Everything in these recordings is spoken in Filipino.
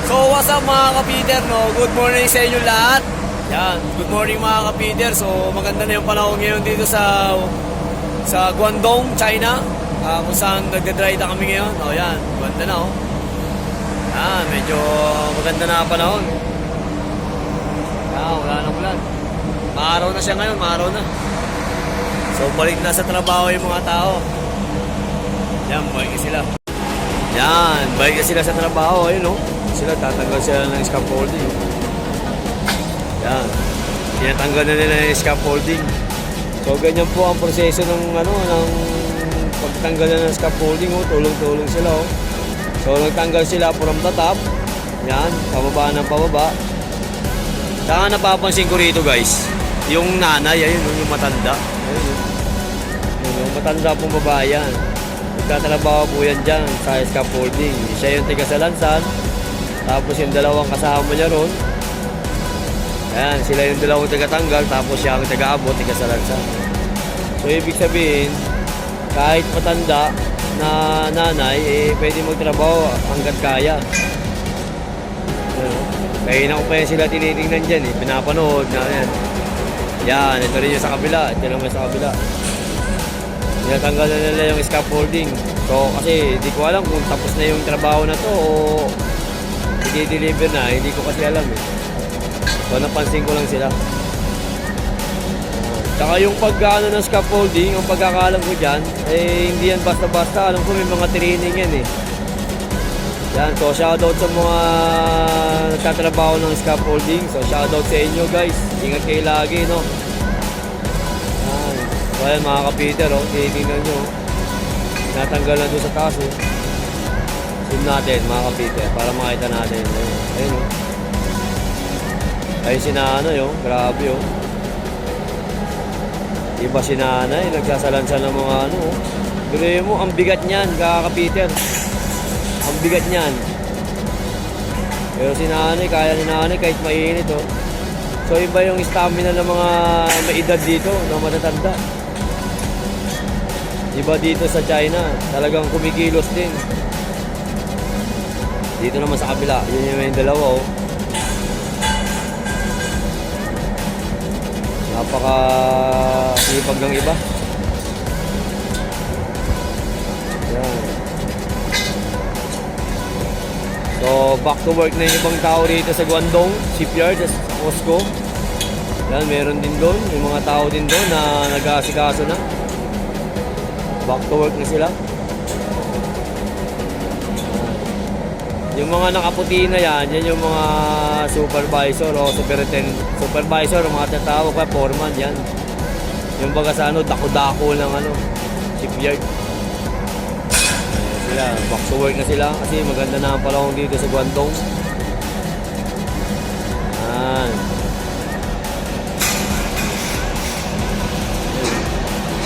So what's up mga ka-Peter, no? Good morning sa inyo lahat. Yan, good morning mga ka-Peter. So maganda na yung panahon ngayon dito sa Guangdong, China. Kung saan nagda-dry na kami ngayon. O yan, ganda na Yan, medyo maganda na panahon. Yan, wala nang ulan. Maaraw na siya ngayon, maaraw na. So balik na sa trabaho yung mga tao. Yan, balik sila. Yan, balik na sila sa trabaho. Ayun sila, tatanggal sila ng scaffolding. Yan, tinatanggal na nila yung scaffolding. So ganyan po ang proseso ng pagtanggal na ng scaffolding. Tulong-tulong sila. So nagtanggal sila from the top. Yan, pababa ng pababa. Saka napapansin ko rito guys, yung nanay, ayun yung matanda. Ayun, yung matanda pong babae yan. Nagtatrabaho po yan dyan sa scaffolding. Siya yung tiga sa lansan. Tapos yung dalawang kasama niya ron. Ayan, sila yung dalawang taga-tanggal. Tapos siya ang taga-abot, tiga sa lansan. So ibig sabihin, kahit matanda na nanay, pwede magtrabaho hanggat kaya. Kaya na ko pa yan sila tinitingnan dyan. Pinapanood na yan. Yan, ito rin yung sa kabila. Ito naman sa kabila. Tinatanggal na nila yung scaffolding. So kasi hindi ko alam kung tapos na yung trabaho na to o i-deliver na. Hindi ko kasi alam So napansin ko lang sila. Tsaka yung pagkano ng scaffolding, yung pagkakalam ko dyan, hindi yan basta-basta. Alam ko may mga training yan Yan, so shoutout sa mga nagtatrabaho ng scaffolding. So shoutout sa inyo guys. Ingat kayo lagi, So ayan mga ka-Peter, tinitingnan nyo. Natanggal na doon sa taas Zoom natin mga ka-Peter para makita natin. Ayun Ayun si nanay grabe Iba si nanay, nagsasalansan ng mga Pero mo, ang bigat niyan ka-Peter. Ang bigat niyan. Pero si nanay, kaya ni nanay kahit mainit So iba yung stamina ng mga may edad dito, na matatanda. Iba dito sa China, talagang kumikilos din. Dito naman sa kabila, yun yung dalawa Napaka-sipag ng iba. Yan. So back to work na yung ibang tao rito sa Guangdong Shipyard, sa Costco. Yan, meron din doon, may mga tao din doon na nag-aasikaso na. Back to work na sila. Yung mga nakaputi na yan yung mga supervisor o supervisor, mga tatawag pa, foreman yan. Yung baga sa dako-dako ng shipyard. Sila, back to work na sila kasi maganda na ang panahon dito sa Guangdong. Yan.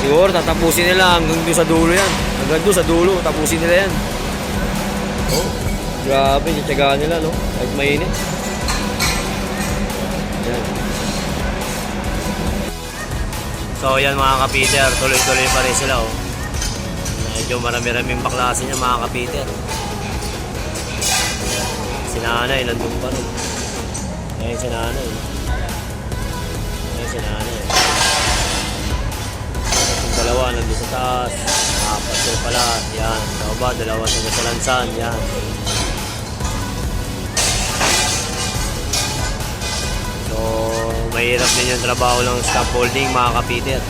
Siguro tatapusin nila hanggang doon sa dulo yan. Hanggang doon sa dulo, tapusin nila yan. Grabe, tiyagahan nila kahit mainit. Yan. So yan mga ka-Peter, tuloy-tuloy pa rin sila Medyo marami-raming baklase niya mga ka-Peter. Si nanay, nandun pa rin. Ayan si nanay. Ayan si nanay. Yung dalawa nandun sa taas. Apat sila pala. Yan. Tao ba? Dalawa sa lansan. Yan. So, mahirap din yung trabaho ng scaffolding mga ka-Peter.